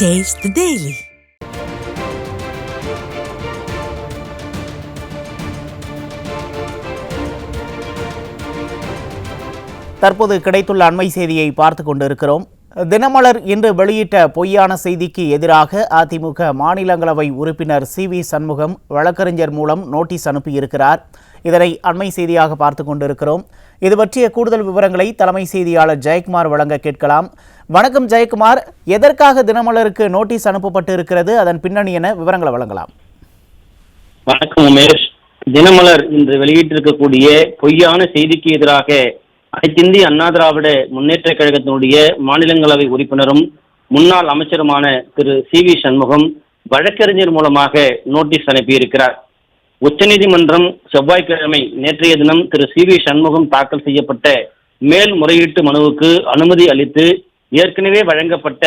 Taste the Daily. தற்போது கிடைத்துள்ள அண்மை செய்தியை பார்த்து கொண்டிருக்கிறோம். தினமலர் இன்று வெளியிட்ட பொய்யான செய்திக்கு எதிராக அதிமுக மாநிலங்களவை உறுப்பினர் சி.வி. சண்முகம் வழக்கறிஞர் மூலம் நோட்டீஸ் அனுப்பியிருக்கிறார். இதனை அண்மை செய்தியாக பார்த்து கொண்டிருக்கிறோம். இது பற்றிய கூடுதல் விவரங்களை தலைமை செய்தியாளர் ஜெயக்குமார் வழங்க கேட்கலாம். வணக்கம் ஜெயக்குமார், எதற்காக தினமலருக்கு நோட்டீஸ் அனுப்பப்பட்டு இருக்கிறது, அதன் பின்னணி என விவரங்களை வழங்கலாம். வணக்கம் உமேஷ். தினமலர் இன்று வெளியிட்டிருக்கக்கூடிய பொய்யான செய்திக்கு எதிராக அனைத்திந்திய அண்ணா திராவிட முன்னேற்ற கழகத்தினுடைய மாநிலங்களவை உறுப்பினரும் முன்னாள் அமைச்சருமான திரு சி.வி. சண்முகம் வழக்கறிஞர் மூலமாக நோட்டீஸ் அனுப்பியிருக்கிறார். உச்சநீதிமன்றம் செவ்வாய்க்கிழமை நேற்றைய தினம் திரு சி.வி. சண்முகம் தாக்கல் செய்யப்பட்ட மேல்முறையீட்டு மனுவுக்கு அனுமதி அளித்து ஏற்கனவே வழங்கப்பட்ட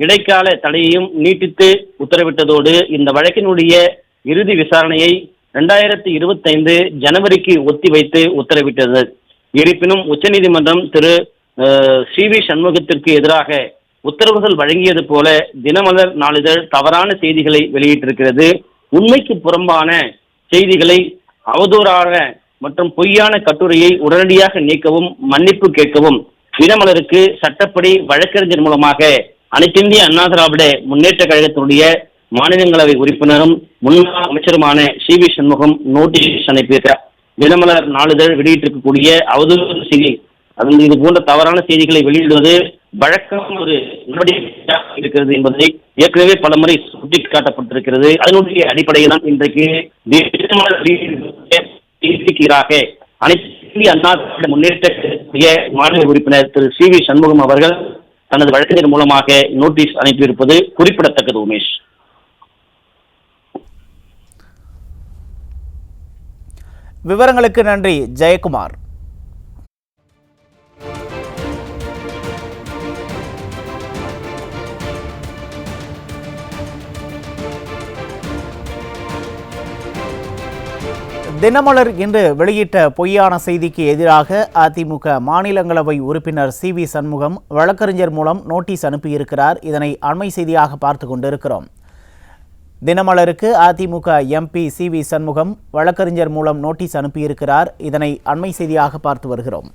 இடைக்கால தடையையும் நீட்டித்து உத்தரவிட்டதோடு இந்த வழக்கினுடைய இறுதி விசாரணையை 2025 ஜனவரிக்கு ஒத்திவைத்து உத்தரவிட்டது. இருப்பினும் உச்சநீதிமன்றம் திரு சி.வி. சண்முகத்திற்கு எதிராக உத்தரவுகள் வழங்கியது போல தினமலர் நாளிதழ் தவறான செய்திகளை வெளியிட்டிருக்கிறது. உண்மைக்கு புறம்பான செய்திகளை, அவதூறான மற்றும் பொய்யான கட்டுரையை உடனடியாக நீக்கவும் மன்னிப்பு கேட்கவும் தினமலருக்கு சட்டப்படி வழக்கறிஞர் மூலமாக அனைத்திந்திய அண்ணா திராவிட முன்னேற்ற கழகத்தினுடைய மாநிலங்களவை உறுப்பினரும் முன்னாள் அமைச்சருமான சி.வி. சண்முகம் நோட்டீஸ் அனுப்பியிருக்கிறார். தினமலர் நாளிதழ் வெளியிட்டிருக்கக்கூடிய அவதூறு செய்தி, இது போன்ற தவறான செய்திகளை வெளியிடுவது வழக்கம் ஒரு நடவடிக்கையாக இருக்கிறது என்பதை ஏற்கனவே பலமுறை சுட்டிக்காட்டப்பட்டிருக்கிறது. அதனுடைய அடிப்படையில் தான் இன்றைக்கு அனைத்து இந்திய அண்ணா திராவிட முன்னேற்ற மாநில உறுப்பினர் திரு சி.வி. சண்முகம் அவர்கள் தனது வழக்கறிஞர் மூலமாக நோட்டீஸ் அனுப்பியிருப்பது குறிப்பிடத்தக்கது. உமேஷ், விவரங்களுக்கு நன்றி ஜெயக்குமார். தினமலர் இன்று வெளியிட்ட பொய்யான செய்திக்கு எதிராக அதிமுக மாநிலங்களவை உறுப்பினர் சி.வி. சண்முகம் வழக்கறிஞர் மூலம் நோட்டீஸ் அனுப்பியிருக்கிறார். இதனை அண்மை செய்தியாக பார்த்து கொண்டிருக்கிறோம். தினமலருக்கு அதிமுக எம்பி சி.வி. சண்முகம் வழக்கறிஞர் மூலம் நோட்டீஸ் அனுப்பியிருக்கிறார். இதனை அண்மை செய்தியாக பார்த்து வருகிறோம்.